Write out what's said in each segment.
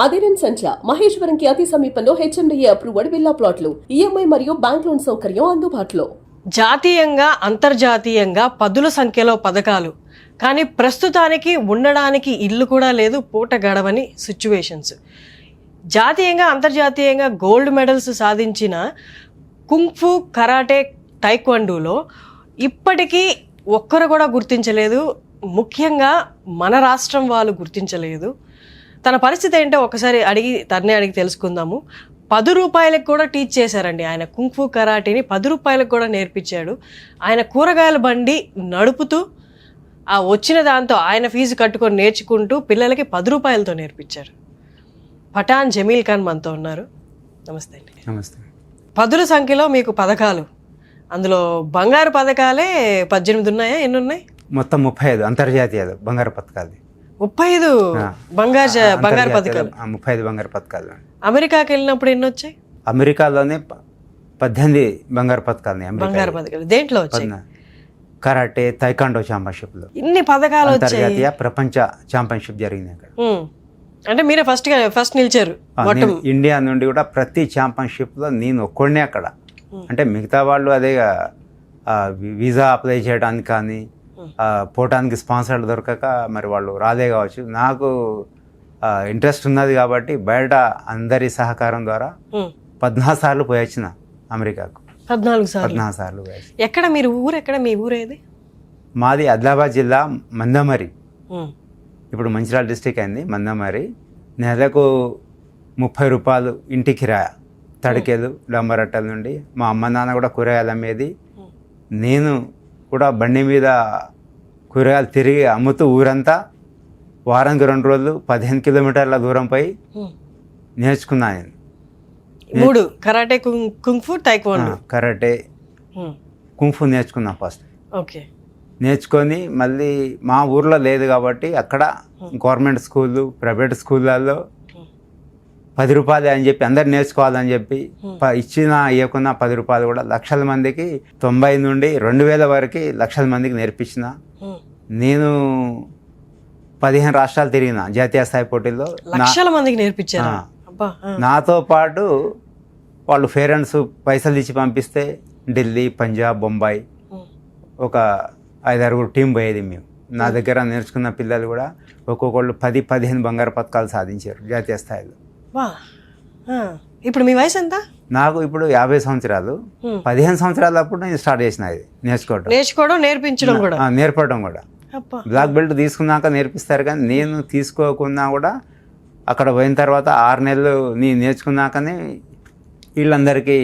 అదిరెన్ సంచ మహేశ్వరంకి అతి సమీపంలో HMDA approved villa ప్లాట్లు ఈఎంఐ మరియు బ్యాంక్ లోన్ సౌకర్యం అందుబాటులో. జాతీయంగా అంతర్జాతీయంగా పదుల సంఖ్యలో పథకాలు, కానీ ప్రస్తుతానికి ఉండడానికి ఇల్లు కూడా లేదు, పూట గడవని సిచ్యువేషన్స్. జాతీయంగా అంతర్జాతీయంగా గోల్డ్ మెడల్స్ సాధించిన కుంగ్ఫు, కరాటే, టైక్వాండోలో ఇప్పటికీ ఒక్కరు కూడా గుర్తించలేదు. ముఖ్యంగా మన రాష్ట్రం వాళ్ళు గుర్తించలేదు. తన పరిస్థితి ఏంటో ఒకసారి తన్నే అడిగి తెలుసుకుందాము. 10 రూపాయలకు కూడా టీచ్ చేశారండి ఆయన. కుంగ్ఫు కరాటీని 10 రూపాయలకు కూడా నేర్పించాడు. ఆయన కూరగాయల బండి నడుపుతూ ఆ వచ్చిన దాంతో ఆయన ఫీజు కట్టుకొని నేర్చుకుంటూ పిల్లలకి 10 రూపాయలతో నేర్పించారు. పఠాన్ జమీల్ ఖాన్ మనతో ఉన్నారు. నమస్తే అండి. నమస్తే. పదుల సంఖ్యలో మీకు పథకాలు, అందులో బంగారు పథకాలే 18 ఉన్నాయా? ఎన్ని ఉన్నాయి? మొత్తం 35 అంతర్జాతీయ బంగారు పథకాలు. 35 బంగారు పథకాలు. 35 బంగారు పథకాలు. అమెరికాకి వెళ్ళినప్పుడు ఎన్ని వచ్చాయి? అమెరికాలోనే 18 బంగారు పథకాలు. బంగారు పథకాలు దేంట్లో వచ్చాయి? కరాటే, తైకాండో ఛాంపియన్షిప్ లో ఇన్ని పథకాలు వచ్చాయి. అంతర్జాతీయ ప్రపంచ ఛాంపియన్షిప్ జరిగింది అక్కడ. అంటే మీరే ఫస్ట్ నిలిచారు. ఇండియా నుండి కూడా ప్రతి ఛాంపియన్షిప్ లో నేను ఒక్కడినే అక్కడ. అంటే మిగతా వాళ్ళు అదే వీసా అప్లై చేయడానికి కానీ పోవటానికి స్పాన్సర్లు దొరకక మరి వాళ్ళు రాదే కావచ్చు. నాకు ఇంట్రెస్ట్ ఉన్నది కాబట్టి బయట అందరి సహకారం ద్వారా 14 సార్లు పోయి వచ్చిన అమెరికాకు. 14 సార్లు పోయి. ఎక్కడ మీరు ఊరు? ఎక్కడ మీ ఊరు ఏది? మాది ఆదిలాబాద్ జిల్లా మందమరి. ఇప్పుడు మంచిర్యాల డిస్టిక్ అయింది మందమరి. నెలకు 30 రూపాయలు ఇంటి కిరాయ, తడికెలు డంబరట్టల నుండి. మా అమ్మ నాన్న కూడా కూరగాయలు అమ్మేది. నేను కూడా బండి మీద కూరగాయలు తిరిగి అమ్ముతూ ఊరంతా వారానికి 2 రోజులు 15 కిలోమీటర్ల దూరం పోయి నేర్చుకున్నాను నేను. 3 karate, kung fu, taekwondo. Karate, kung fu నేర్చుకున్నా ఫస్ట్. ఓకే. నేర్చుకొని మళ్ళీ మా ఊర్లో లేదు కాబట్టి అక్కడ గవర్నమెంట్ స్కూళ్ళు, ప్రైవేట్ స్కూళ్ళల్లో 10 రూపాయలు అని చెప్పి అందరు నేర్చుకోవాలని చెప్పి ఇవ్వకున్న 10 రూపాయలు కూడా లక్షల మందికి 90 నుండి 2000 వరకు లక్షల మందికి నేర్పించిన. నేను 15 రాష్ట్రాలు తిరిగిన జాతీయ స్థాయి పోటీల్లో. లక్షల మందికి నేర్పించారు. నాతో పాటు వాళ్ళు పేరెంట్స్ పైసలు ఇచ్చి పంపిస్తే ఢిల్లీ, పంజాబ్, బొంబాయి ఒక 5-6 టీం పోయేది మేము. నా దగ్గర నేర్చుకున్న పిల్లలు కూడా ఒక్కొక్కళ్ళు 10-15 బంగారు పథకాలు సాధించారు జాతీయ స్థాయిలో. ఇప్పుడు మీ వయసు ఎంత? నాకు ఇప్పుడు 50 సంవత్సరాలు. 15 సంవత్సరాల అప్పుడు నేను స్టార్ట్ చేసిన ఇది నేర్చుకోవడం, నేర్పడం కూడా. బ్లాక్ బెల్ట్ తీసుకున్నాక నేర్పిస్తారు, కానీ నేను తీసుకోకున్నా కూడా అక్కడ పోయిన తర్వాత 6 నెలలు నేను నేర్చుకున్నాకనే వీళ్ళందరికీ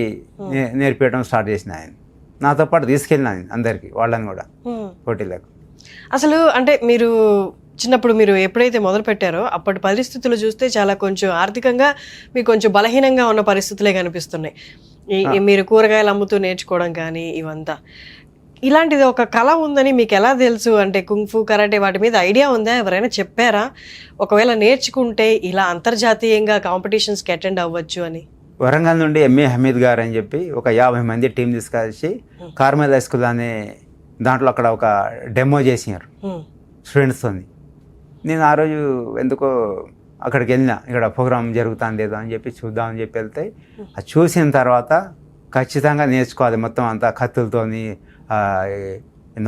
నేర్పించడం స్టార్ట్ చేసిన ఆయన. నాతో పాటు తీసుకెళ్ళినాను అందరికీ, వాళ్ళని కూడా పోటీలకు. అసలు అంటే మీరు చిన్నప్పుడు మీరు ఎప్పుడైతే మొదలు పెట్టారో అప్పటి పరిస్థితులు చూస్తే చాలా కొంచెం ఆర్థికంగా మీకు కొంచెం బలహీనంగా ఉన్న పరిస్థితులే కనిపిస్తున్నాయి. మీరు కూరగాయలు అమ్ముతూ నేర్చుకోవడం కానీ ఇవంతా. ఇలాంటిది ఒక కళ ఉందని మీకు ఎలా తెలుసు? అంటే కుంగ్ఫు, కరాటే వాటి మీద ఐడియా ఉందా? ఎవరైనా చెప్పారా? ఒకవేళ నేర్చుకుంటే ఇలా అంతర్జాతీయంగా కాంపిటీషన్స్కి అటెండ్ అవ్వచ్చు అని? వరంగల్ నుండి ఎంఏ హమీద్ గారు అని చెప్పి ఒక 50 మంది టీం తీసుకొచ్చి కార్మెల్ హై స్కూల్ అనే దాంట్లో అక్కడ ఒక డెమో చేసినారు స్టూడెంట్స్తో. నేను ఆ రోజు ఎందుకో అక్కడికి వెళ్ళినా, ఇక్కడ ప్రోగ్రామ్ జరుగుతుంది ఏదో అని చెప్పి చూద్దామని చెప్పి వెళ్తే అది చూసిన తర్వాత ఖచ్చితంగా నేర్చుకోవాలి మొత్తం అంతా కత్తులతోని,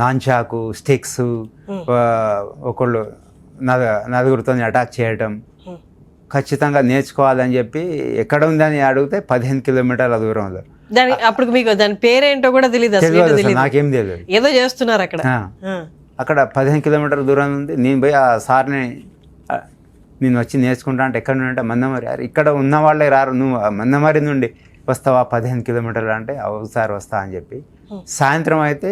నాన్చాకు, స్టిక్స్, ఒకళ్ళు 4 అటాక్ చేయటం ఖచ్చితంగా నేర్చుకోవాలని చెప్పి ఎక్కడ ఉందని అడిగితే 15 కిలోమీటర్ల దూరంలో. అప్పుడు మీకు దాని పేరేంటో కూడా తెలియదు? నాకేం తెలియదు, ఏదో చేస్తున్నారు అక్కడ. అక్కడ 15 కిలోమీటర్ల దూరం ఉంది. నేను పోయి ఆ సార్ని నేను వచ్చి నేర్చుకుంటా అంటే ఎక్కడ నుండి అంటే మందమరి. ఇక్కడ ఉన్న వాళ్ళే రారు, నువ్వు మందమరి నుండి వస్తావా 15 కిలోమీటర్లు అంటే ఒకసారి వస్తా అని చెప్పి. సాయంత్రం అయితే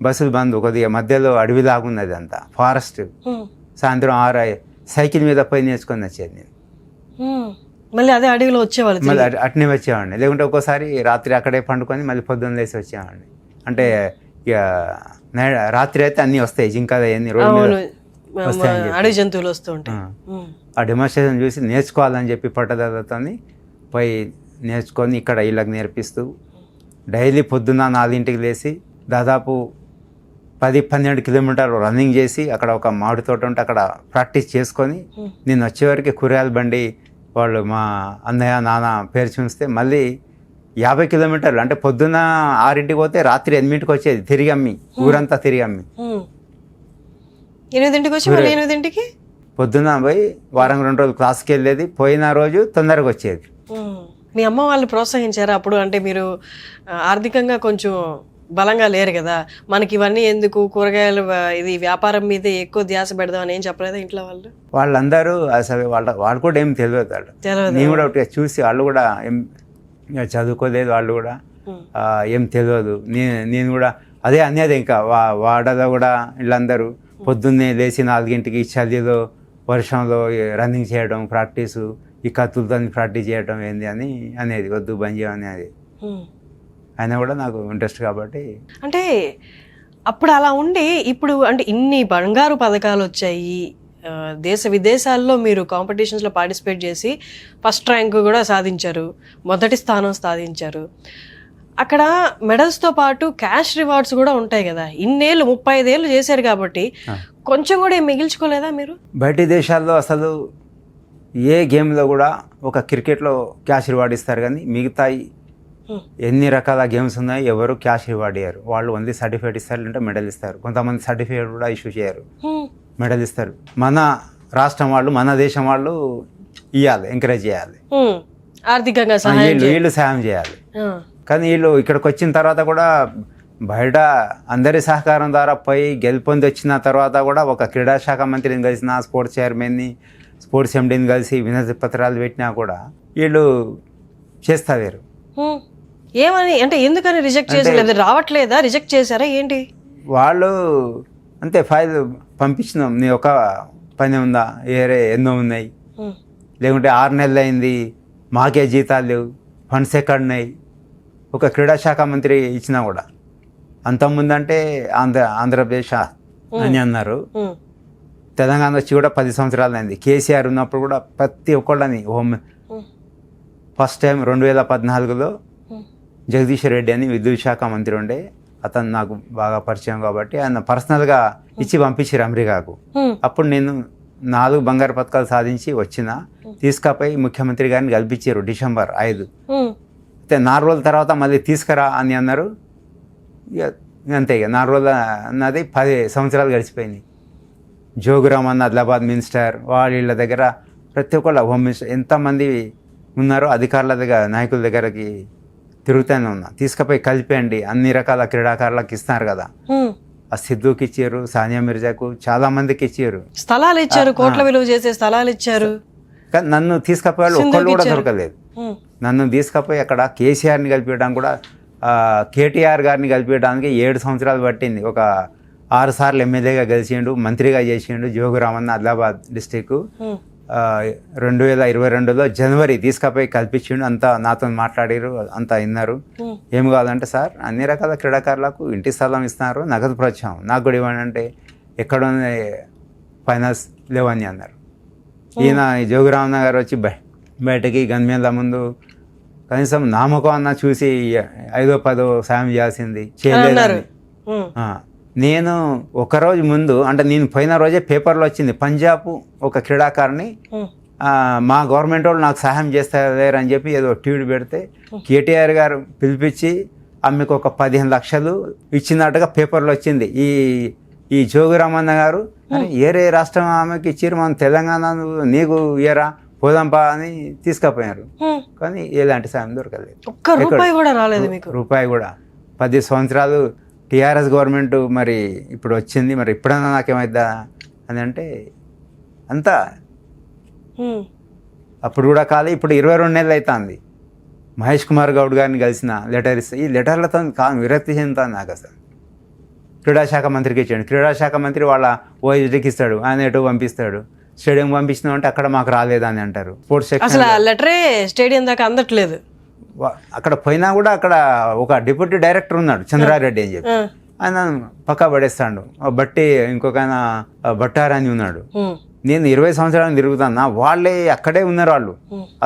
బస్సులు బంద్, కొద్దిగా మధ్యలో అడవి లాగున్నది అంతా ఫారెస్ట్. సాయంత్రం 6 సైకిల్ మీద పోయి నేర్చుకొని వచ్చేది నేను. మళ్ళీ అదే అడవిలో వచ్చేవాళ్ళు, మళ్ళీ అట్నే వచ్చేవాడిని. లేకుంటే ఒక్కోసారి రాత్రి అక్కడే పండుకొని మళ్ళీ పొద్దున్న లేసి వచ్చేవాడిని. అంటే ఇక రాత్రి అయితే అన్నీ వస్తాయి, జింకలు అవన్నీ రోడ్డు మీద వస్తాయి, అడవి జంతువులు వస్తూ ఉంటాయి. ఆ డెమోన్స్ట్రేషన్ చూసి నేర్చుకోవాలని చెప్పి పట్టుదలతో పోయి నేర్చుకొని ఇక్కడ వీళ్ళకి నేర్పిస్తూ డైలీ పొద్దున్న 4ంటికి లేచి దాదాపు 10-12 కిలోమీటర్లు రన్నింగ్ చేసి అక్కడ ఒక మామిడి తోట ఉంటే అక్కడ ప్రాక్టీస్ చేసుకొని నేను వచ్చేవరకు కూరగాయల బండి వాళ్ళు మా అన్నయ్య నాన్న పేరు చూస్తే మళ్ళీ 50 కిలోమీటర్లు, అంటే పొద్దున్న 6ంటికి పోతే రాత్రి 8ంటికి వచ్చేది తిరిగి అమ్మి, ఊరంతా తిరిగి అమ్మి. 8ంటికి వచ్చి మళ్ళీ 8ంటికి పొద్దున్న పోయి వారం 2 రోజులు క్లాస్కి వెళ్ళేది, పోయిన రోజు తొందరగా వచ్చేది. మీ అమ్మ వాళ్ళు ప్రోత్సహించారా అప్పుడు? అంటే మీరు ఆర్థికంగా కొంచెం బలంగా లేరు కదా, మనకి ఇవన్నీ ఎందుకు, కూరగాయలు ఇది వ్యాపారం మీద ఎక్కువ ధ్యాస పెడదాం అని ఏం చెప్పలేదా ఇంట్లో వాళ్ళు? వాళ్ళందరూ అసలు వాళ్ళు కూడా ఏం తెలియదు. నేను కూడా ఒకటి చూసి వాళ్ళు కూడా ఏం చదువుకోలేదు, వాళ్ళు కూడా ఏం తెలియదు. నేను కూడా అదే అనేది. ఇంకా వాడలో కూడా వీళ్ళందరూ పొద్దున్నే లేచి 4ంటికి చలిలో వర్షంలో రన్నింగ్ చేయడం, ప్రాక్టీసు, ఈ కత్తులతో ప్రాక్టీస్ చేయడం ఏంది అని అనేది, వద్దు బంద్ చేయమని అనేది. అయినా కూడా నాకు ఇంట్రెస్ట్ కాబట్టి. అంటే అప్పుడు అలా ఉండి ఇప్పుడు అంటే ఇన్ని బంగారు పథకాలు వచ్చాయి, దేశ విదేశాల్లో మీరు కాంపిటీషన్స్లో పార్టిసిపేట్ చేసి ఫస్ట్ ర్యాంక్ కూడా సాధించారు, మొదటి స్థానం సాధించారు. అక్కడ మెడల్స్తో పాటు క్యాష్ రివార్డ్స్ కూడా ఉంటాయి కదా. ఇన్నేళ్ళు 35 ఏళ్ళు చేశారు కాబట్టి కొంచెం కూడా ఏం మిగిల్చుకోలేదా మీరు? బయటి దేశాల్లో అసలు ఏ గేమ్లో కూడా ఒక క్రికెట్లో క్యాష్ రివార్డ్ ఇస్తారు, కానీ మిగతా ఎన్ని రకాల గేమ్స్ ఉన్నాయి ఎవరు క్యాష్ రివార్డ్ ఇయ్యారు. వాళ్ళు ఓన్లీ సర్టిఫికేట్ ఇస్తారు, అంటే మెడల్ ఇస్తారు. కొంతమంది సర్టిఫికేట్ కూడా ఇష్యూ చేయరు, మెడల్ ఇస్తారు. మన రాష్ట్రం వాళ్ళు, మన దేశం వాళ్ళు ఇవ్వాలి, ఎంకరేజ్ చేయాలి, ఆర్థికంగా వీళ్ళు సాయం చేయాలి. కానీ వీళ్ళు ఇక్కడికి వచ్చిన తర్వాత కూడా బయట అందరి సహకారం ద్వారా పోయి గెలుపొంది వచ్చిన తర్వాత కూడా ఒక క్రీడా శాఖ మంత్రిని కలిసిన, స్పోర్ట్స్ చైర్మన్ని, స్పోర్ట్స్ ఎండీని కలిసి వినతి పత్రాలు పెట్టినా కూడా వీళ్ళు చేస్తా వేరు. ఏమని అంటే ఎందుకని రిజెక్ట్ చేసి రావట్లేదా, రిజెక్ట్ చేశారా ఏంటి? వాళ్ళు అంతే, ఫైల్ పంపించినాం, నీ ఒక పని ఉందా, ఏరే ఎన్నో ఉన్నాయి, లేకుంటే 6 నెలలు అయింది మాకే జీతాలు లేవు, ఫండ్స్ ఎక్కడున్నాయి. ఒక క్రీడా శాఖ మంత్రి ఇచ్చినా కూడా అంతకుముందంటే ఆంధ్రప్రదేశ్ అని అన్నారు. తెలంగాణ వచ్చి కూడా 10 సంవత్సరాలు అయింది. కేసీఆర్ ఉన్నప్పుడు కూడా ప్రతి ఒక్కళ్ళని ఫస్ట్ టైం 2014లో జగదీష్ రెడ్డి అని విద్యుత్ శాఖ మంత్రి ఉండే, అతను నాకు బాగా పరిచయం కాబట్టి ఆయన పర్సనల్గా ఇచ్చి పంపించారు అమెరికాకు. అప్పుడు నేను 4 బంగారు పథకాలు సాధించి వచ్చిన, తీసుకపోయి ముఖ్యమంత్రి గారిని కల్పించారు December 5. అయితే 4 రోజుల తర్వాత మళ్ళీ తీసుకురా అని అన్నారు. ఇక అంతే, ఇక 4 రోజులు అన్నది 10 సంవత్సరాలు గడిచిపోయినాయి. జోగురామ్ అన్న ఆదిలాబాద్ మినిస్టర్, వాళ్ళ దగ్గర ప్రతి ఒక్కళ్ళ హోమ్ మినిస్టర్ ఎంతమంది ఉన్నారో అధికారుల దగ్గర, నాయకుల దగ్గరకి తిరుగుతూనే ఉన్నా. తీసుకుపోయి కలిపేయండి, అన్ని రకాల క్రీడాకారులకు ఇస్తున్నారు కదా. ఆ సిద్ధుకి ఇచ్చారు, సానియా మిర్జాకు, చాలా మందికి ఇచ్చారు, స్థలాలు ఇచ్చారు, కోట్ల విలువ చేసే స్థలాలు ఇచ్చారు. కానీ నన్ను తీసుకుపోయే వాళ్ళు ఒక్కళ్ళు కూడా దొరకలేదు. నన్ను తీసుకుపోయి అక్కడ కేసీఆర్ని కలిపించడానికి కూడా, కేటీఆర్ గారిని కలిపించడానికి 7 సంవత్సరాలు పట్టింది. ఒక 6 సార్లు ఎమ్మెల్యేగా గెలిచిండు, మంత్రిగా చేసిండు జోగురామన్న ఆదిలాబాద్ డిస్టిక్. 2022లో జనవరి తీసుకుపోయి కల్పించిండు. అంతా నాతో మాట్లాడారు, అంతా విన్నారు. ఏం కావాలంటే సార్ అన్ని రకాల క్రీడాకారులకు ఇంటి స్థలం ఇస్తున్నారు, నగదు ప్రోత్సాహం నాకు కూడా ఇవ్వండి అంటే ఎక్కడ ఫైనాన్స్ లేవని అన్నారు. ఈయన జోగురామన్న గారు వచ్చి బయటకి గన్మేన్ల ముందు కనీసం నామకం అన్న చూసి 5-10 సాయం చేయాల్సింది చేయలేదని. నేను ఒకరోజు ముందు, అంటే నేను పోయిన రోజే పేపర్లో వచ్చింది, పంజాబ్ ఒక క్రీడాకారిని మా గవర్నమెంట్ వాళ్ళు నాకు సహాయం చేస్తారు అని చెప్పి ఏదో ట్వీట్ పెడితే కేటీఆర్ గారు పిలిపించి ఆమెకు ఒక 15 లక్షలు ఇచ్చినట్టుగా పేపర్లో వచ్చింది. ఈ జోగురామన్న గారు ఏరే రాష్ట్రం ఆమెకి ఇచ్చిరు, మనం తెలంగాణ నీకు ఇయరా పోదాంపా అని తీసుకుపోయారు. కానీ ఎలాంటి సాయం దొరకలేదు, రూపాయి కూడా. 10 సంవత్సరాలు టీఆర్ఎస్ గవర్నమెంట్ మరి ఇప్పుడు వచ్చింది, మరి ఇప్పుడన్నా నాకేమైద్దా అని అంటే అంతా అప్పుడు కూడా కాదు. ఇప్పుడు 22 నెలలు అవుతుంది. మహేష్ కుమార్ గౌడ్ గారిని కలిసిన, లెటర్ ఇస్తే ఈ లెటర్లతో విరక్తి చెందుతాను నాకు. అసలు క్రీడాశాఖ మంత్రికి ఇచ్చాడు, క్రీడాశాఖ మంత్రి వాళ్ళ ఓఎస్డీకి ఇస్తాడు, ఆయన ఎటు పంపిస్తాడు, స్టేడియం పంపించినాం అంటే అక్కడ మాకు రాలేదని అంటారు. స్పోర్ట్స్ సెక్షన్ లెటరే స్టేడియం దాకా అందట్లేదు. అక్కడ పోయినా కూడా అక్కడ ఒక డిప్యూటీ డైరెక్టర్ ఉన్నాడు చంద్రారెడ్డి అని చెప్పి, ఆయన పక్కా పడేస్తాడు. బట్టి ఇంకొక ఆయన బట్టారని ఉన్నాడు. నేను 20 సంవత్సరాలు తిరుగుతాను, వాళ్ళే అక్కడే ఉన్నారు. వాళ్ళు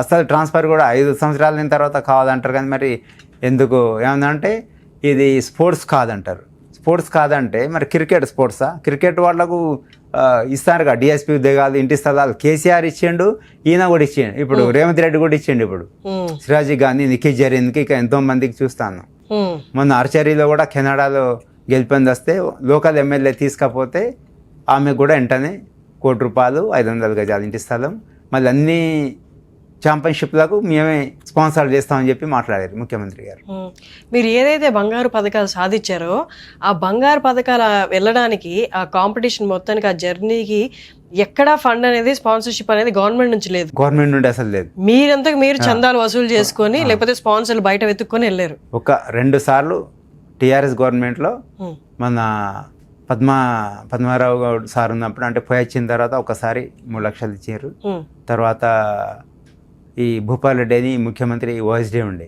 అసలు ట్రాన్స్ఫర్ కూడా 5 సంవత్సరాల తర్వాత కావాలంటారు. కానీ మరి ఎందుకు ఏమందంటే ఇది స్పోర్ట్స్ కాదంటారు. స్పోర్ట్స్ కాదంటే మరి క్రికెట్ స్పోర్ట్సా? క్రికెట్ వాళ్ళకు ఇస్తారుగా డిఎస్పీ ఉద్యోగాలు, ఇంటి స్థలాలు కేసీఆర్ ఇచ్చిండు, ఈయన కూడా ఇచ్చిండు, ఇప్పుడు రేవంత్ రెడ్డి కూడా ఇచ్చిండు. ఇప్పుడు సిరాజీ గాంధీ, నిఖిల్ జరీన్కి ఇక ఎంతో మందికి చూస్తాను. మొన్న ఆర్చరీలో కూడా కెనడాలో గెలిపింది వస్తే లోకల్ ఎమ్మెల్యే తీసుకపోతే ఆమె కూడా వెంటనే ₹1,00,00,000 500 గజాలు ఇంటి స్థలం, మళ్ళీ అన్ని ఛాంపియన్షిప్లకు మేమే స్పాన్సర్ చేస్తామని చెప్పి మాట్లాడారు ముఖ్యమంత్రి గారు. మీరు ఏదైతే బంగారు పథకాలు సాధించారో ఆ బంగారు పథకాలు వెళ్ళడానికి ఆ కాంపిటీషన్ మొత్తానికి ఆ జర్నీకి ఎక్కడా ఫండ్ అనేది స్పాన్సర్షిప్ అనేది గవర్నమెంట్ నుంచి లేదు, గవర్నమెంట్ నుండి అసలు లేదు. మీరంతా మీరు చందాలు వసూలు చేసుకొని లేకపోతే స్పాన్సర్లు బయట వెతుక్కొని వెళ్ళారు. ఒక 2 సార్లు టీఆర్ఎస్ గవర్నమెంట్లో మన పద్మారావు గౌడ్ సార్ ఉన్నప్పుడు, అంటే పోయి వచ్చిన తర్వాత ఒకసారి 3 లక్షలు ఇచ్చారు. తర్వాత ఈ భూపాల్ రెడ్డి అని ముఖ్యమంత్రి ఓఎస్డీ ఉండే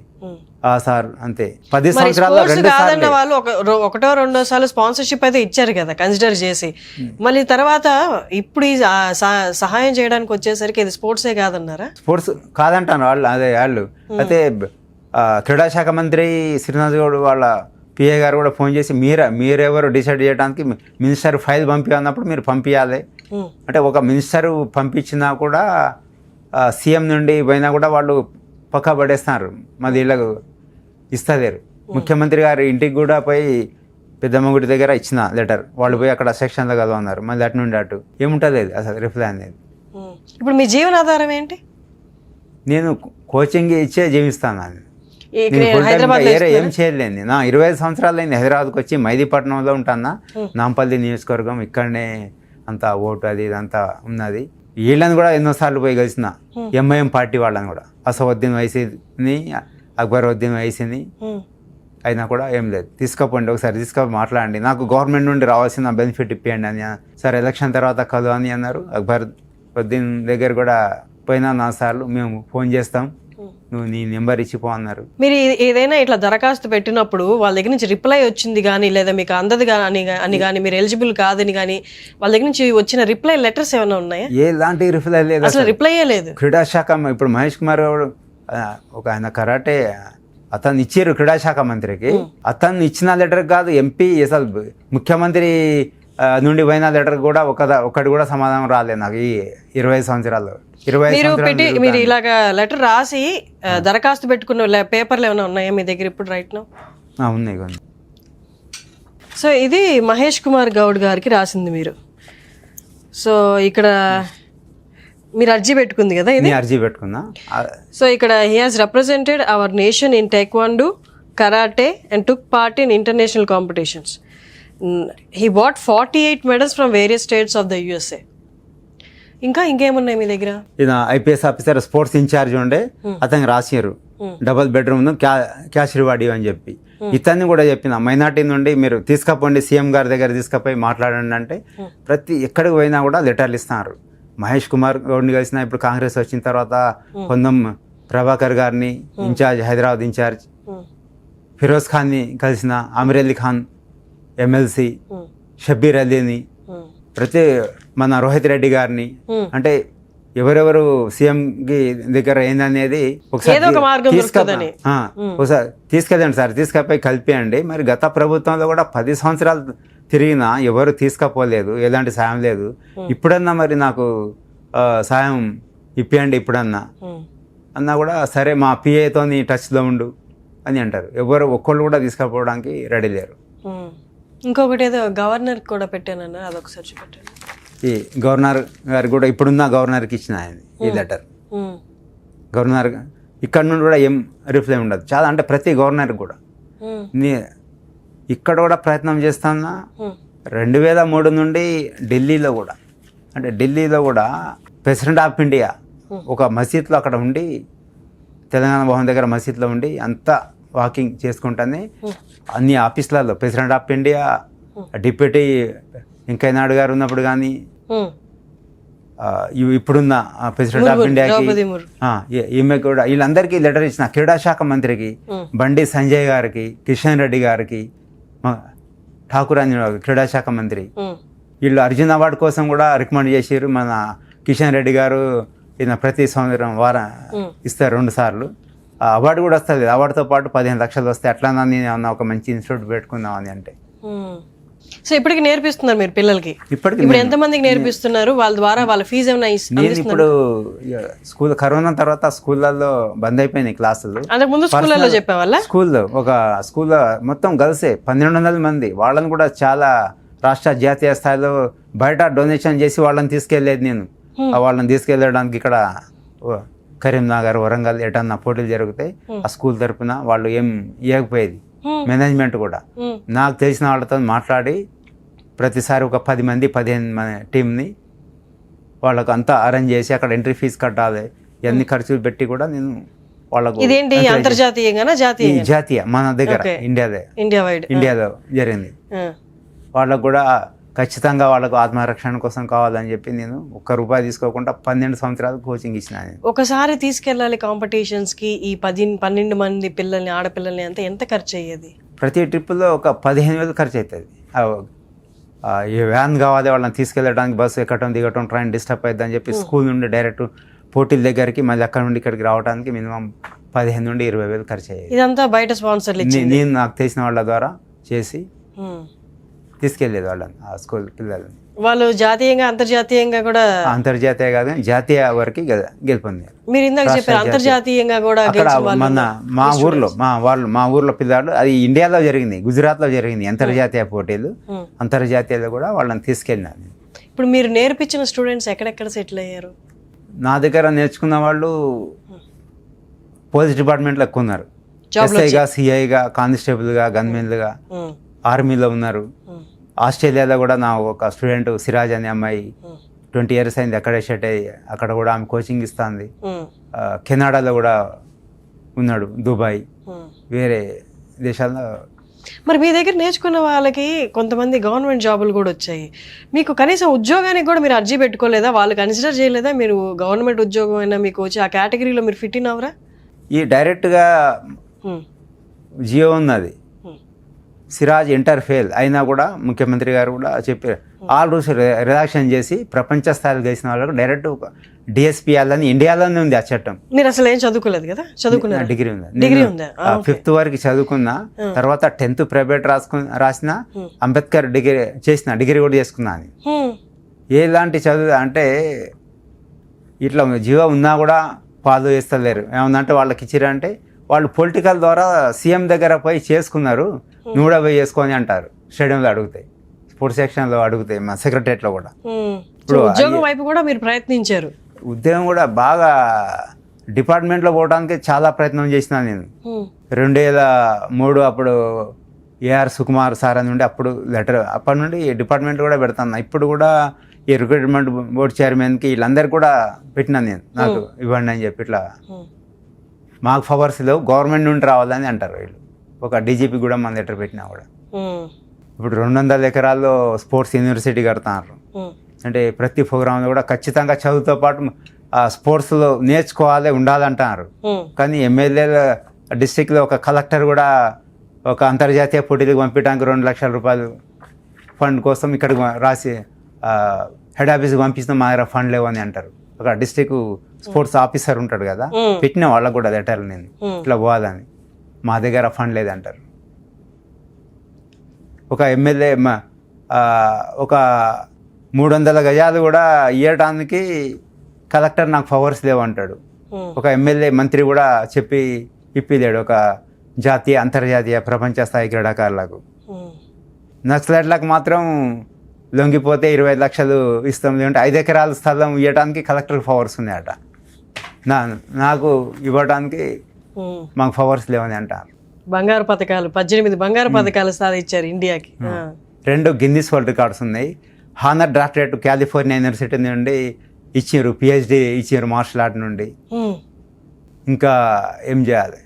ఆ సార్ అంతే 10 సంవత్సరాల్లో 2 సార్లు వాళ్ళు ఒకటో రెండో సార్లు స్పాన్సర్షిప్ అయితే ఇచ్చారు కదా కన్సిడర్ చేసి. మళ్ళీ తర్వాత ఇప్పుడు ఈ సహాయం చేయడానికి వచ్చేసరికి ఇది స్పోర్ట్సే కాదన్నారా? స్పోర్ట్స్ కాదంటాను వాళ్ళు, అదే వాళ్ళు. అయితే క్రీడాశాఖ మంత్రి శ్రీనివాస్ గౌడ్ వాళ్ళ పిఏ గారు కూడా ఫోన్ చేసి మీరెవరు డిసైడ్ చేయడానికి, మినిస్టర్ ఫైల్ పంపించినప్పుడు మీరు పంపించాలి అంటే, ఒక మినిస్టర్ పంపించినా కూడా సీఎం నుండి పోయినా కూడా వాళ్ళు పక్కా పడేస్తున్నారు, మాది వీళ్ళకు ఇస్తలేరు. ముఖ్యమంత్రి గారు ఇంటికి కూడా పోయి పెద్దమ్మ గుడి దగ్గర ఇచ్చిన లెటర్, వాళ్ళు పోయి అక్కడ సెక్షన్లో కలవన్నారు, మళ్ళీ అటు నుండి అటు ఏముంటుంది అసలు రిప్లై అనేది. ఇప్పుడు మీ జీవనాధారం ఏంటి? నేను కోచింగ్ ఇచ్చే జీవిస్తాను. ఏం చేయలేండి, నా 25 సంవత్సరాలు అయింది హైదరాబాద్కి వచ్చి. మైదీపట్నంలో ఉంటానా, నాంపల్లి నియోజకవర్గం, ఇక్కడనే అంతా ఓటు అది ఇదంతా ఉన్నది. వీళ్ళని కూడా ఎన్నోసార్లు పోయి కలిసిన, ఎంఐఎం పార్టీ వాళ్ళని కూడా, అసవుద్దీన్ వైసీని, అక్బరుద్దీన్ వైసీని, అయినా కూడా ఏం లేదు. తీసుకపోండి, ఒకసారి తీసుకొని మాట్లాడండి, నాకు గవర్నమెంట్ నుండి రావాల్సిన బెనిఫిట్ ఇప్పియండి అని. సరే ఎలక్షన్ తర్వాత కలు అని అన్నారు. అక్బరుద్దీన్ దగ్గర కూడా పోయినా 4 సార్లు, మేము ఫోన్ చేస్తాం, నువ్వు నీ నెంబర్ ఇచ్చిపో అన్నారు. మీరు ఏదైనా ఇట్లా దరఖాస్తు పెట్టినప్పుడు వాళ్ళ దగ్గర నుంచి రిప్లై వచ్చింది కానీ, లేదా మీకు అందదు అని కానీ, మీరు ఎలిజిబుల్ కాదని కానీ వాళ్ళ దగ్గర నుంచి వచ్చిన రిప్లై లెటర్స్ ఏమైనా ఉన్నాయా? ఎలాంటి రిప్లై లేదు, అసలు రిప్లైయే లేదు. క్రీడాశాఖ ఇప్పుడు మహేష్ కుమార్ ఒక ఆయన కరాటే అతను ఇచ్చారు క్రీడాశాఖ మంత్రికి, అతను ఇచ్చిన లెటర్ కాదు, ఎంపీ అసలు ముఖ్యమంత్రి నుండి పోయిన లెటర్ కూడా ఒకటి కూడా సమాధానం రాలేదు నాకు ఈ 20 సంవత్సరాలు. మీరు ఇలాగా లెటర్ రాసి దరఖాస్తు పెట్టుకున్న పేపర్లు ఏమైనా ఉన్నాయా మీ దగ్గర ఇప్పుడు రైట్ నౌ? ఉన్నాయి. సో ఇది మహేష్ కుమార్ గౌడ్ గారికి రాసింది మీరు. సో ఇక్కడ మీరు అర్జీ పెట్టుకుంది కదా, ఇది అర్జీ పెట్టుకున్నా. సో ఇక్కడ he has represented our nation in taekwondo, karate and took part in international competitions. He bought 48 medals from various states of the USA. ఇంకేమున్నాయి మీ దగ్గర? ఈయన ఐపీఎస్ ఆఫీసర్ స్పోర్ట్స్ ఇన్ఛార్జ్ ఉండే, అతనికి రాసినారు డబల్ బెడ్రూమ్ క్యాష్ రివార్డ్ అని చెప్పి. ఇతన్ని కూడా చెప్పిన, మైనార్టీ నుండి మీరు తీసుకపోండి, సీఎం గారి దగ్గర తీసుకుపోయి మాట్లాడండి అంటే ప్రతి ఎక్కడికి పోయినా కూడా లెటర్లు ఇస్తున్నారు. మహేష్ కుమార్ గౌడ్ని కలిసిన, ఇప్పుడు కాంగ్రెస్ వచ్చిన తర్వాత పొన్నం ప్రభాకర్ గారిని ఇన్ఛార్జ్, హైదరాబాద్ ఇన్ఛార్జ్, ఫిరోజ్ ఖాన్ని కలిసిన, ఆమిర్ అలీ ఖాన్ ఎమ్మెల్సీ, షబ్బీర్ అలీని, ప్రతి మన రోహిత్ రెడ్డి గారిని, అంటే ఎవరెవరు సీఎం కి దగ్గర ఏందనేది ఒకసారి తీసుకెళ్ళండి సార్, తీసుకపోయి కలిపేయండి. మరి గత ప్రభుత్వంలో కూడా 10 సంవత్సరాలు తిరిగినా ఎవరు తీసుకపోలేదు, ఎలాంటి సాయం లేదు. ఇప్పుడన్నా మరి నాకు సాయం ఇప్పియండి ఇప్పుడన్నా అన్నా కూడా సరే మా పిఏతో టచ్లో ఉండు అని అంటారు. ఎవరు ఒక్కళ్ళు కూడా తీసుకపోవడానికి రెడీ లేరు. ఇంకొకటి ఏదో గవర్నర్ కూడా పెట్టానన్నా, అదొకసారి చూపెట్టాను. ఈ గవర్నర్ గారు కూడా, ఇప్పుడున్న గవర్నర్కి ఇచ్చిన ఆయన ఈ లెటర్. గవర్నర్ ఇక్కడ నుండి కూడా ఏం రిప్లై ఉండదు చాలా, అంటే ప్రతి గవర్నర్ కూడా ఇక్కడ కూడా ప్రయత్నం చేస్తున్నా. 2003 నుండి ఢిల్లీలో కూడా, అంటే ఢిల్లీలో కూడా ప్రెసిడెంట్ ఆఫ్ ఇండియా ఒక మసీద్లో అక్కడ ఉండి, తెలంగాణ భవన్ దగ్గర మసీద్లో ఉండి అంతా వాకింగ్ చేసుకుంటానే అన్ని ఆఫీసులలో president of India, deputy Venkaiah Naidu garu ఉన్నప్పుడు కానీ, ఇప్పుడున్న ప్రెసిడెంట్ ఆఫ్ ఇండియాకి, ఈమె కూడా, వీళ్ళందరికీ లెటర్ ఇచ్చిన. క్రీడాశాఖ మంత్రికి బండి సంజయ్ గారికి, కిషన్ రెడ్డి గారికి, ఠాకూర్ అని క్రీడాశాఖ మంత్రి, వీళ్ళు అర్జున్ అవార్డు కోసం కూడా రికమెండ్ చేసారు. మన కిషన్ రెడ్డి గారు ఈయన ప్రతి సంవత్సరం ఇస్తారు 2 సార్లు. అవార్డు కూడా వస్తుంది, అవార్డుతో పాటు 15 లక్షలు వస్తాయి. అట్లా నేను ఒక మంచి ఇన్స్టిట్యూట్ పెట్టుకుందామని అంటే సో ఇప్పటికి నేర్పిస్తున్నారు మీరు పిల్లలకి? ఇప్పటికి ఇప్పుడు ఎంతమందికి నేర్పిస్తున్నారు? వాళ్ళ ద్వారా వాళ్ళ ఫీజు ఏమైనా నేను ఇప్పుడు స్కూల్ కరోనా తర్వాత స్కూళ్ళల్లో బంద్ అయిపోయినాయి క్లాసులు. అంతకు ముందు స్కూళ్ళలో చెప్పేవాళ్ళ? స్కూల్లో స్కూల్లో మొత్తం గర్ల్సే 1200 మంది. వాళ్ళని కూడా చాలా రాష్ట్ర జాతీయ స్థాయిలో బయట డొనేషన్ చేసి వాళ్ళని తీసుకెళ్లేది నేను. వాళ్ళని తీసుకెళ్ళడానికి ఇక్కడ కరీంనగర్, వరంగల్ ఎటన్నా పోటీలు జరుగుతాయి, ఆ స్కూల్ తరపున వాళ్ళు ఏం ఇవ్వకపోయేది. మేనేజ్మెంట్ కూడా నాకు తెలిసిన వాళ్ళతో మాట్లాడి ప్రతిసారి ఒక 10 మంది 15 టీంని వాళ్ళకు అంతా అరేంజ్ చేసి అక్కడ ఎంట్రీ ఫీజు కట్టాలి, ఇవన్నీ ఖర్చులు పెట్టి కూడా నేను వాళ్ళకు. ఇదేంటి అంతర్జాతీయంగానా? జాతీయ మన దగ్గర ఇండియాలో జరిగింది. వాళ్ళకు కూడా ఖచ్చితంగా వాళ్ళకు ఆత్మరక్షణ కోసం కావాలని చెప్పి నేను ₹1 తీసుకోకుండా 12 సంవత్సరాలు కోచింగ్ ఇచ్చిన. ఒకసారి తీసుకెళ్ళాలి కాంపిటీషన్స్ కి ఈ 12 మంది పిల్లల్ని, ఆడపిల్లల్ని అంతా ఎంత ఖర్చు అయ్యేది? ప్రతి ట్రిప్లో ఒక 15,000 ఖర్చు అవుతుంది. ఈ వ్యాన్ కావాలి వాళ్ళని తీసుకెళ్ళడానికి, బస్సు ఎక్కడం దిగటం, ట్రైన్ డిస్టర్బ్ అవుతుంది అని చెప్పి స్కూల్ నుండి డైరెక్ట్ పోటీల దగ్గరికి మళ్ళీ అక్కడ నుండి ఇక్కడికి రావడానికి మినిమం 15,000 నుండి 20,000 ఖర్చు అయ్యేది. ఇదంతా బయట స్పాన్సర్లు ఇచ్చి నేను నాకు తెలిసిన వాళ్ళ ద్వారా చేసి తీసుకెళ్లేది వాళ్ళని, ఆ స్కూల్ పిల్లలని. వాళ్ళు జాతీయంగా అంతర్జాతీయంగా కూడా, అంతర్జాతీయ కాదు జాతీయ వరకు గెలుపొందారు. మీరు ఇందాక చెప్పారు అంతర్జాతీయంగా కూడా మా ఊర్లో పిల్లలు. అది ఇండియాలో జరిగింది, గుజరాత్లో జరిగింది అంతర్జాతీయ పోటీలు. అంతర్జాతీయలో కూడా వాళ్ళని తీసుకెళ్ళినాను. ఇప్పుడు మీరు నేర్పించిన స్టూడెంట్స్ ఎక్కడెక్కడ సెటిల్ అయ్యారు? నా దగ్గర నేర్చుకున్న వాళ్ళు పోలీస్ డిపార్ట్మెంట్లో ఎక్కువ ఉన్నారు. ఎస్ఐగా, సిఐగా, కానిస్టేబుల్గా, గన్మెన్లుగా, ఆర్మీలో ఉన్నారు. ఆస్ట్రేలియాలో కూడా నా ఒక స్టూడెంట్ సిరాజ్ అనే అమ్మాయి 20 years అయింది అక్కడే సెట్ అయ్యి, అక్కడ కూడా ఆమె కోచింగ్ ఇస్తుంది. కెనడాలో కూడా ఉన్నాడు, దుబాయ్, వేరే దేశాల్లో. మరి మీ దగ్గర నేర్చుకున్న వాళ్ళకి కొంతమంది గవర్నమెంట్ జాబులు కూడా వచ్చాయి. మీకు కనీసం ఉద్యోగానికి కూడా మీరు అర్జీ పెట్టుకోలేదా? వాళ్ళు కన్సిడర్ చేయలేదా? మీరు గవర్నమెంట్ ఉద్యోగం అయినా మీకు వచ్చి ఆ కేటగిరీలో మీరు ఫిట్ ఇన్ అవరా? ఈ డైరెక్ట్గా జియో ఉన్నది, సిరాజ్ ఇంటర్ ఫెయిల్ అయినా కూడా ముఖ్యమంత్రి గారు కూడా చెప్పారు, ఆల్ రూల్స్ రిలాక్షన్ చేసి ప్రపంచ స్థాయిలో గెలిచిన వాళ్ళకు డైరెక్ట్ డిఎస్పీ అని ఇండియాలోనే ఉంది ఆ చట్టం. మీరు అసలు ఏం చదువుకోలేదు కదా? చదువుకున్నా? డిగ్రీ ఉంది. 5th వరకు చదువుకున్నా, తర్వాత 10th ప్రైవేట్ రాసిన, అంబేద్కర్ డిగ్రీ కూడా చేసుకున్నాను. ఎలాంటి చదువు అంటే ఇట్లా జీవో ఉన్నా కూడా ఫాలో చేస్తలేరు. ఏమన్నంటే వాళ్ళకి ఇచ్చిరంటే వాళ్ళు పొలిటికల్ ద్వారా సీఎం దగ్గర పోయి చేసుకున్నారు, నువ్వు కూడా పోయి చేసుకొని అంటారు. స్టేడియంలో అడుగుతాయి, స్పోర్ట్స్ సెక్షన్లో అడుగుతాయి, మా సెక్రటరియట్లో కూడా. ఇప్పుడు ఉద్యోగం వైపు కూడా మీరు ప్రయత్నించారు? ఉద్యోగం కూడా బాగా డిపార్ట్మెంట్లో పోవడానికి చాలా ప్రయత్నం చేసినా నేను. 2003 అప్పుడు ఏఆర్ సుకుమార్ సార్ అని ఉండి అప్పుడు లెటర్, అప్పటి నుండి డిపార్ట్మెంట్ కూడా పెడతాను. ఇప్పుడు కూడా ఈ రిక్రూట్మెంట్ బోర్డు చైర్మన్కి వీళ్ళందరికీ కూడా పెట్టినాను నేను, నాకు ఇవ్వండి అని చెప్పి. ఇట్లా మాకు ఫవర్స్ లేవు, గవర్నమెంట్ నుండి రావాలని అంటారు వీళ్ళు. ఒక డీజీపీ కూడా మన లెటర్ పెట్టినా కూడా. ఇప్పుడు 200 ఎకరాల్లో స్పోర్ట్స్ యూనివర్సిటీ కడుతున్నారు. అంటే ప్రతి ప్రోగ్రాంలో కూడా ఖచ్చితంగా చదువుతో పాటు స్పోర్ట్స్లో నేర్చుకోవాలి, ఉండాలంటున్నారు. కానీ ఎమ్మెల్యేల డిస్టిక్లో ఒక కలెక్టర్ కూడా ఒక అంతర్జాతీయ పోటీలకు పంపించడానికి 2 లక్షల రూపాయలు ఫండ్ కోసం ఇక్కడికి రాసి హెడ్ ఆఫీస్కి పంపిస్తే మా దగ్గర ఫండ్ లేవని అంటారు. ఒక డిస్టిక్ స్పోర్ట్స్ ఆఫీసర్ ఉంటాడు కదా, పెట్టిన వాళ్ళకు కూడా లెటర్ నేను ఇట్లా పోవాలని, మా దగ్గర ఫండ్ లేదంటారు. ఒక ఎమ్మెల్యే ఒక 300 గజాలు కూడా ఇవ్వడానికి కలెక్టర్ నాకు పవర్స్ లేవంటాడు. ఒక ఎమ్మెల్యే మంత్రి కూడా చెప్పి ఇప్పిలేడు ఒక జాతీయ, అంతర్జాతీయ, ప్రపంచ స్థాయి క్రీడాకారులకు. నక్సలైట్లకు మాత్రం లొంగిపోతే 25 లక్షలు ఇస్తాం, లేదంటే 5 ఎకరాల స్థలం ఇవ్వడానికి కలెక్టర్ పవర్స్ ఉన్నాయట. నాకు ఇవ్వడానికి మాకు పవర్స్ లేవని అంటారు. బంగారు పథకాలు 18 బంగారు పథకాలు సాధించారు ఇండియాకి. 2 గిన్నిస్ వరల్డ్ రికార్డ్స్ ఉన్నాయి. హానర్ డాక్టరేట్ కాలిఫోర్నియా యూనివర్సిటీ నుండి ఇచ్చారు, పిహెచ్డి ఇచ్చారు మార్షల్ ఆర్ట్ నుండి. ఇంకా ఏం చేయాలి?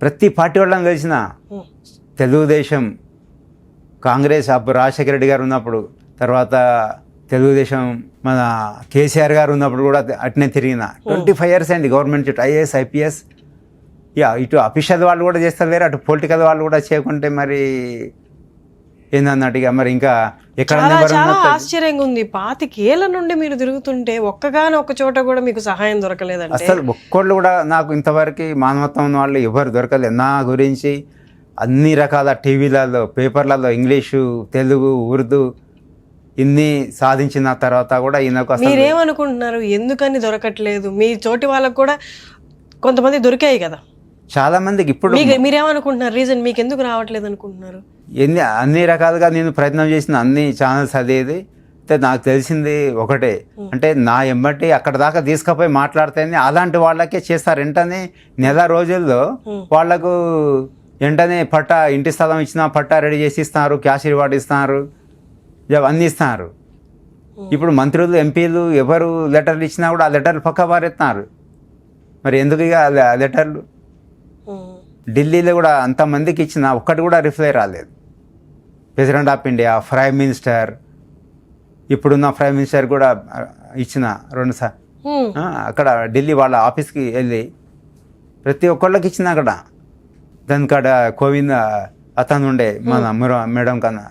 ప్రతి పార్టీ వాళ్ళని కలిసిన, తెలుగుదేశం, కాంగ్రెస్ అప్పుడు రాజశేఖర రెడ్డి గారు ఉన్నప్పుడు, తర్వాత తెలుగుదేశం మన కేసీఆర్ గారు ఉన్నప్పుడు కూడా అట్నే తిరిగిన. 25 years అయింది గవర్నమెంట్ చుట్టూ, ఐఏఎస్, ఐపీఎస్. ఇటు అఫీషియల్ వాళ్ళు కూడా చేస్తారు వేరే, అటు పొలిటికల్ వాళ్ళు కూడా చేయకుంటే మరి ఏందన్నట్టుగా మరి ఇంకా ఎక్కడ. చాలా ఆశ్చర్యంగా ఉంది, 25 ఏళ్ల నుండి మీరు తిరుగుతుంటే ఒక్క చోట కూడా మీకు సహాయం దొరకలేదంటే. అసలు ఒక్కళ్ళు కూడా నాకు ఇంతవరకు మానవత్వం ఉన్న వాళ్ళు ఎవరు దొరకలేదు. నా గురించి అన్ని రకాల టీవీలలో పేపర్లలో ఇంగ్లీషు తెలుగు ఉర్దూ ఇన్ని సాధించిన తర్వాత కూడా ఈయనకు అసలు మీరేమనుకుంటున్నారు ఎందుకని దొరకట్లేదు? మీ చోటి వాళ్ళకు కూడా కొంతమంది దొరికాయి కదా, చాలా మందికి ఇప్పుడు మీరేమనుకుంటున్నారు రీజన్ మీకు ఎందుకు రావట్లేదు అనుకుంటున్నారు? అన్ని రకాలుగా నేను ప్రయత్నం చేసిన అన్ని ఛానల్స్ అదేది అయితే నాకు తెలిసింది ఒకటే, అంటే నా ఎంబటి అక్కడ దాకా తీసుకుపోయి మాట్లాడితేనే అలాంటి వాళ్ళకే చేస్తారు. వెంటనే నెల రోజుల్లో వాళ్లకు వెంటనే పట్టా ఇంటి స్థలం ఇచ్చిన పట్టా రెడీ చేసి ఇస్తున్నారు, క్యాష్ రివార్డ్ ఇస్తున్నారు, అన్నీ ఇస్తున్నారు. ఇప్పుడు మంత్రులు ఎంపీలు ఎవరు లెటర్లు ఇచ్చినా కూడా ఆ లెటర్లు పక్క పారెత్తున్నారు. మరి ఎందుకు ఇక ఆ లెటర్లు? ఢిల్లీలో కూడా అంతమందికి ఇచ్చిన ఒక్కటి కూడా రిప్లై రాలేదు. President of India, prime minister, ఇప్పుడున్న ప్రైమ్ మినిస్టర్ కూడా ఇచ్చిన 2 అక్కడ ఢిల్లీ వాళ్ళ ఆఫీస్కి వెళ్ళి ప్రతి ఒక్కళ్ళకి ఇచ్చిన అక్కడ. దానికాడ కోవింద్ అతను ఉండే మన మేడం కన్నా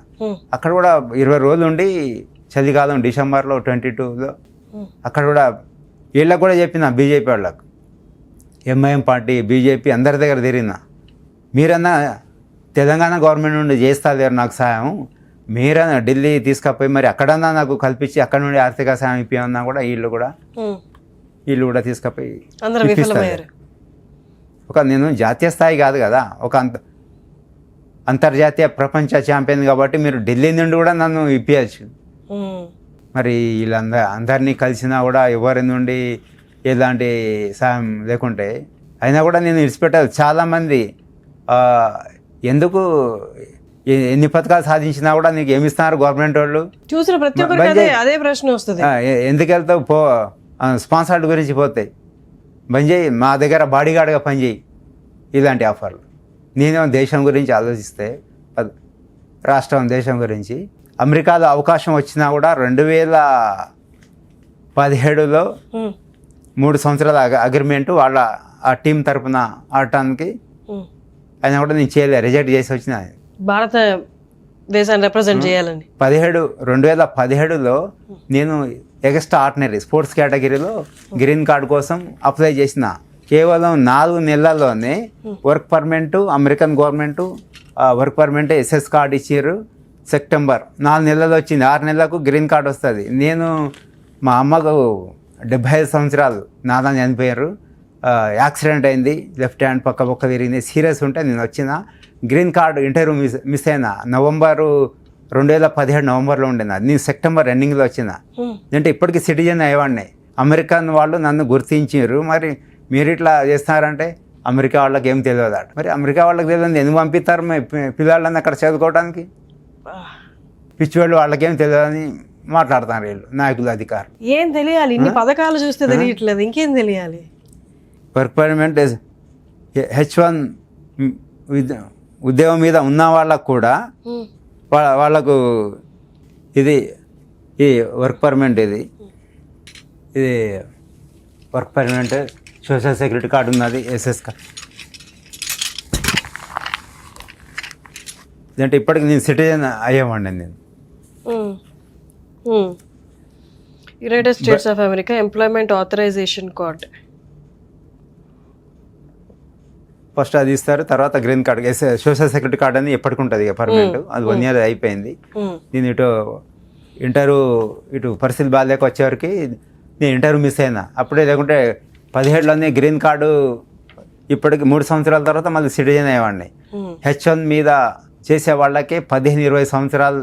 అక్కడ కూడా 20 రోజులు ఉండి చలికాలం డిసెంబర్లో 22లో అక్కడ కూడా వీళ్ళకి కూడా చెప్పిన బీజేపీ వాళ్ళకు, ఎంఐఎం పార్టీ బీజేపీ అందరి దగ్గర తిరిగిన, మీరన్నా తెలంగాణ గవర్నమెంట్ నుండి చేస్తారు నాకు సాయం, మీరన్నా ఢిల్లీ తీసుకపోయి మరి అక్కడన్నా నాకు కల్పించి అక్కడ నుండి ఆర్థిక సాయం ఇప్పియన్నా కూడా వీళ్ళు కూడా తీసుకపోయి ఇప్పిస్తారు. ఒక నేను జాతీయ స్థాయి కాదు కదా, ఒక అంతర్జాతీయ ప్రపంచ ఛాంపియన్ కాబట్టి మీరు ఢిల్లీ నుండి కూడా నన్ను ఇప్పించచ్చు. మరి అందరినీ కలిసినా కూడా ఎవరి నుండి ఎలాంటి సాయం లేకుంటే అయినా కూడా నేను విడిచిపెట్టాలి. చాలామంది ఎందుకు ఎన్ని పథకాలు సాధించినా కూడా నీకు ఏమి ఇస్తున్నారు గవర్నమెంట్ వాళ్ళు? చూసిన ప్రతి ఒక్కరికి అదే ప్రశ్న వస్తుంది, ఎందుకు వెళ్తావు పో, స్పాన్సర్డ్ గురించి పోతాయి, బంద్ చేయి, మా దగ్గర బాడీగార్డ్గా పనిచేయి, ఇలాంటి ఆఫర్లు. నేను దేశం గురించి ఆలోచిస్తే రాష్ట్రం దేశం గురించి అమెరికాలో అవకాశం వచ్చినా కూడా 2017లో 3 సంవత్సరాల అగ్రిమెంటు వాళ్ళ ఆ టీం తరఫున ఆడటానికి అయినా కూడా నేను చేయలేదు, రిజెక్ట్ చేసి వచ్చిన. భారత దేశాన్ని రిప్రజెంట్ చేయాలని 2017లో నేను ఎక్స్ట్రా ఆర్డినరీ స్పోర్ట్స్ కేటగిరీలో గ్రీన్ కార్డ్ కోసం అప్లై చేసిన. కేవలం 4 నెలల్లోనే work permit, American government work permit SS card ఇచ్చారు. సెప్టెంబర్ 4 నెలలు వచ్చింది, 6 నెలలకు గ్రీన్ కార్డ్ వస్తుంది. నేను మా అమ్మకు 75 సంవత్సరాలు, నాన్న చనిపోయారు, యాక్సిడెంట్ అయింది, లెఫ్ట్ హ్యాండ్ పక్క తిరిగింది, సీరియస్ ఉంటే నేను వచ్చిన. గ్రీన్ కార్డు ఇంటర్వ్యూ మిస్ అయినా. 2017 నవంబర్లో ఉండేది, నేను సెప్టెంబర్ ఎండింగ్లో వచ్చిన. అంటే ఇప్పటికీ సిటిజన్ అయ్యేవాడిని. అమెరికన్ వాళ్ళు నన్ను గుర్తించారు. మరి మీరు ఇట్లా చేస్తున్నారంటే అమెరికా వాళ్ళకి ఏం తెలియదు. మరి అమెరికా వాళ్ళకి తెలియదు ఎందుకు పంపిస్తారు పిల్లలని అక్కడ చదువుకోవడానికి? పిచ్చివాళ్ళు వాళ్ళకేం తెలియదని మాట్లాడుతున్నారు వీళ్ళు నాయకులు, అధికారులు. ఏం తెలియాలి? ఇన్ని పథకాలు చూస్తే తెలియట్లేదు, ఇంకేం తెలియాలి? వర్క్ పర్మిట్ H1 ఉద్యోగం మీద ఉన్న వాళ్ళకు కూడా వాళ్ళకు ఇది ఈ వర్క్ పర్మిట్ ఇది work permit, social security card ఉన్నది, ఎస్ఎస్ కార్డు. అంటే ఇప్పటికి నేను సిటిజన్ అయ్యేవాడిని. నేను United States of America employment authorisation card first అది ఇస్తారు, తర్వాత green card, social security card అని ఎప్పటికి ఉంటుంది పర్మనెంట్. అది 1 year అయిపోయింది. నేను ఇటు పరిస్థితి బాగాలేక వచ్చేవరకు నేను ఇంటర్వ్యూ మిస్ అయినా. అప్పుడే లేకుంటే 17లోనే గ్రీన్ కార్డు, ఇప్పటికి 3 సంవత్సరాల తర్వాత మళ్ళీ సిటిజన్ అయ్యేవాడిని. H1 మీద చేసే వాళ్ళకే 15-20 సంవత్సరాలు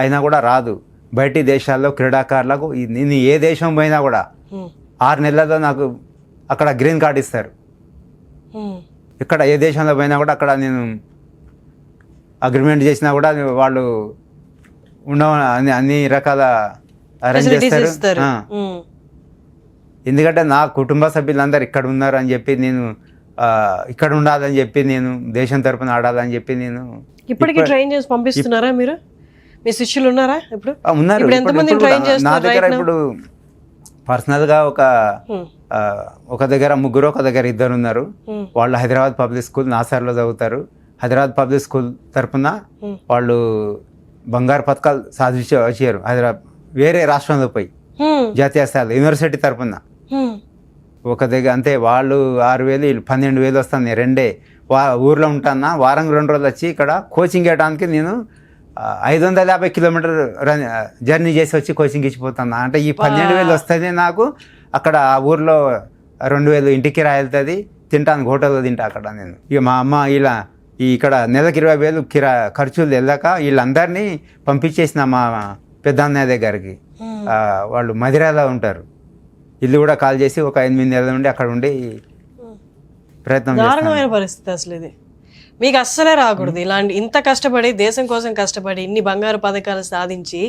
అయినా కూడా రాదు. బయటి దేశాల్లో క్రీడాకారులకు నేను ఏ దేశం పోయినా కూడా 6 నెలల్లో నాకు అక్కడ గ్రీన్ కార్డు ఇస్తారు. ఇక్కడ ఏ దేశంలో పోయినా కూడా అక్కడ నేను అగ్రిమెంట్ చేసినా కూడా వాళ్ళు అన్ని రకాల అరేంజ్ చేస్తారు. ఎందుకంటే నా కుటుంబ సభ్యులందరూ ఇక్కడ ఉన్నారు అని చెప్పి నేను ఇక్కడ ఉండాలని చెప్పి నేను దేశం తరపున ఆడాలని చెప్పి నేను ఇప్పటికీ ట్రైన్ చేసి పంపిస్తున్నారా మీరు? మీ శిష్యులు ఉన్నారా ఇప్పుడు? ఉన్నారు. నా దగ్గర ఇప్పుడు పర్సనల్గా ఒక దగ్గర 3, ఒక దగ్గర 2 ఉన్నారు. వాళ్ళు హైదరాబాద్ పబ్లిక్ స్కూల్ నాసార్లో చదువుతారు. హైదరాబాద్ పబ్లిక్ స్కూల్ తరఫున వాళ్ళు బంగారు పథకాలు సాధించి వచ్చారు. హైదరాబాద్ వేరే రాష్ట్రంలో పోయి జాతీయ స్థాయిలో యూనివర్సిటీ తరఫున ఒక దగ్గర అంతే. వాళ్ళు 6,000, 12,000 వస్తుంది. 2 ఊర్లో ఉంటానా, వారం 2 రోజులు వచ్చి ఇక్కడ కోచింగ్ ఇవ్వడానికి నేను 550 కిలోమీటర్ జర్నీ చేసి వచ్చి కోచింగ్ ఇచ్చిపోతున్నా. అంటే ఈ 12,000 వస్తుంది నాకు, అక్కడ ఆ ఊర్లో 2,000 ఇంటికి వెళ్తుంది, తింటాను హోటల్లో తింటా అక్కడ నేను. ఇక మా అమ్మ ఇలా ఇక్కడ నెలకు 20,000 ఖర్చులు వెళ్ళాక వీళ్ళందరినీ పంపించేసిన మా పెద్దన్నయ్య దగ్గరికి. వాళ్ళు మదిరాలో ఉంటారు, ఇల్లు కూడా కాల్ చేసి ఒక 8 నెలల నుండి అక్కడ ఉండి ప్రయత్నం దారుణమైన పరిస్థితి అసలు ఇది. మీకు అస్సలే రాకూడదు ఇలాంటి, ఇంత కష్టపడి దేశం కోసం కష్టపడి ఇన్ని బంగారు పథకాలు సాధించి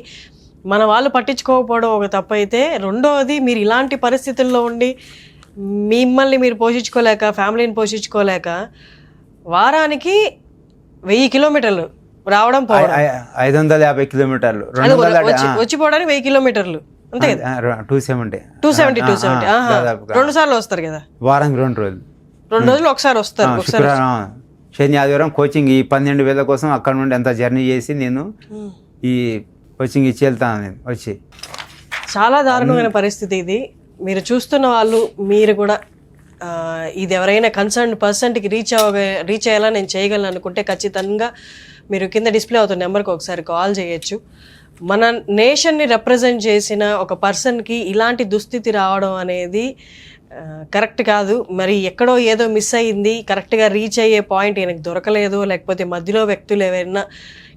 మన వాళ్ళు పట్టించుకోకపోవడం ఒక తప్పు అయితే, రెండోది మీరు ఇలాంటి పరిస్థితుల్లో ఉండి మిమ్మల్ని మీరు పోషించుకోలేక, ఫ్యామిలీని పోషించుకోలేక వారానికి 1000 కిలోమీటర్లు రావడం, 550 కిలోమీటర్లు వచ్చిపోవడానికి 1000 కిలోమీటర్లు అంతే కదా, 270 2 సార్లు వస్తారు కదా, వారానికి 2 రోజులు, 2 రోజులు ఒకసారి వస్తారు. శుక్రవారం శని ఆదివారం కోచింగ్. ఈ 12,000 కోసం అక్కడ నుండి ఎంత జర్నీ చేసి నేను ఈ కోచింగ్ ఇచ్చి వెళ్తాను నేను వచ్చి. చాలా దారుణమైన పరిస్థితి ఇది. మీరు చూస్తున్న వాళ్ళు మీరు కూడా ఇది ఎవరైనా కన్సర్న్ పర్సన్కి రీచ్ అయ్యేలా నేను చేయగలను అనుకుంటే ఖచ్చితంగా మీరు కింద డిస్ప్లే అవుతున్న నెంబర్కి ఒకసారి కాల్ చేయొచ్చు. మన నేషన్ని రిప్రజెంట్ చేసిన ఒక పర్సన్కి ఇలాంటి దుస్థితి రావడం అనేది కరెక్ట్ కాదు. మరి ఎక్కడో ఏదో మిస్ అయ్యింది, కరెక్ట్గా రీచ్ అయ్యే పాయింట్ ఈయనకు దొరకలేదు, లేకపోతే మధ్యలో వ్యక్తులు ఏవైనా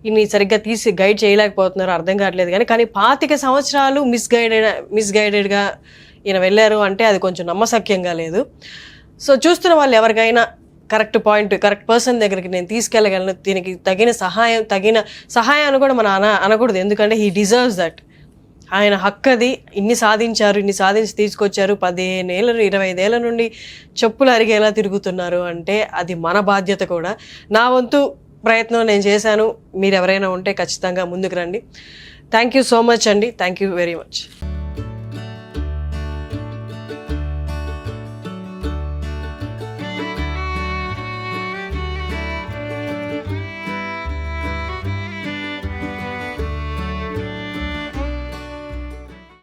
ఈయన్ని సరిగ్గా తీసి గైడ్ చేయలేకపోతున్నారు, అర్థం కావట్లేదు. కానీ 25 సంవత్సరాలు మిస్గైడెడ్గా ఈయన వెళ్ళారు అంటే అది కొంచెం నమ్మశక్యంగా లేదు. సో చూస్తున్న వాళ్ళు ఎవరికైనా కరెక్ట్ పాయింట్, కరెక్ట్ పర్సన్ దగ్గరికి నేను తీసుకెళ్ళగలను, దీనికి తగిన సహాయాన్ని కూడా మనం అనకూడదు, ఎందుకంటే హీ డిజర్వ్స్ దట్. ఆయన హక్కు అది. ఇన్ని సాధించి తీసుకొచ్చారు, 15 ఏళ్ళు 25 ఏళ్ళ నుండి చెప్పులు అరిగేలా తిరుగుతున్నారు అంటే అది మన బాధ్యత కూడా. నా వంతు ప్రయత్నం నేను చేశాను, మీరు ఎవరైనా ఉంటే ఖచ్చితంగా ముందుకు రండి. థ్యాంక్ యూ సో మచ్ అండి, థ్యాంక్ యూ వెరీ మచ్.